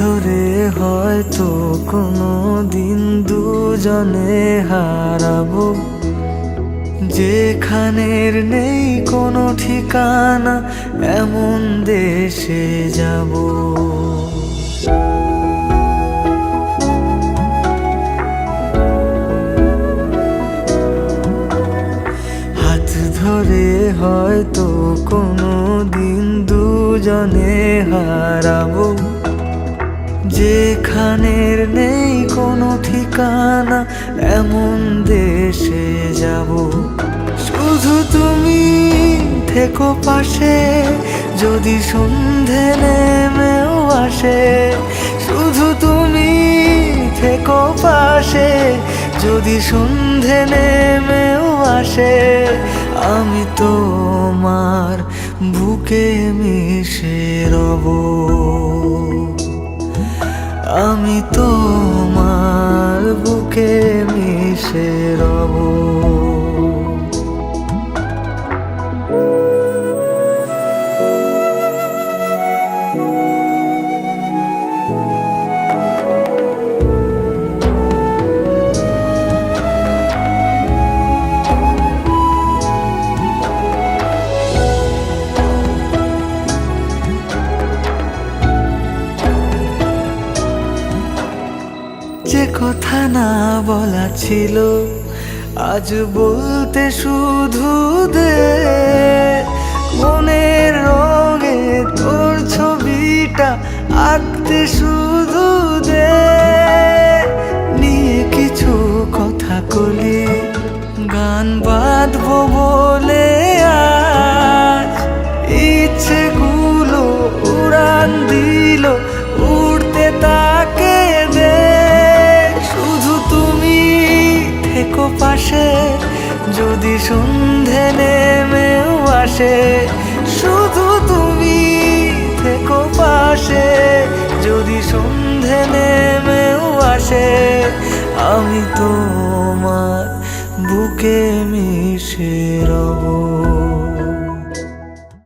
ধরে হয়তো কোনো দিন দুজনে হারাবো, যেখানের নেই কোনো ঠিকানা এমন দেশে যাব। হাত ধরে হয়তো কোনো দিন দুজনে হারাবো, যেখানের নেই কোনো ঠিকানা এমন দেশে যাব। শুধু তুমি থেকো পাশে যদি সন্ধে নেমেও আসে, শুধু তুমি থেকো পাশে যদি সন্ধে নেমেও আসে। আমি তোমার বুকে মিশে রব, আমি তোমার বুকে মিশে রব। যে কথা না বলা ছিল আজ বলতে শুধু দে, মনের রঙে তোর ছবিটা আঁকতে শুধু দে। নিয়ে কিছু কথা কলি গান বাঁধবো বলে আজ, ইচ্ছেগুলো উড়ান দিল উড়তে তাকে দে। থেকো পাশে যদি সন্ধে নেমেও আসে, শুধু তুমি থেকো পাশে যদি সন্ধে নেমেও আসে। আমি তোমার বুকে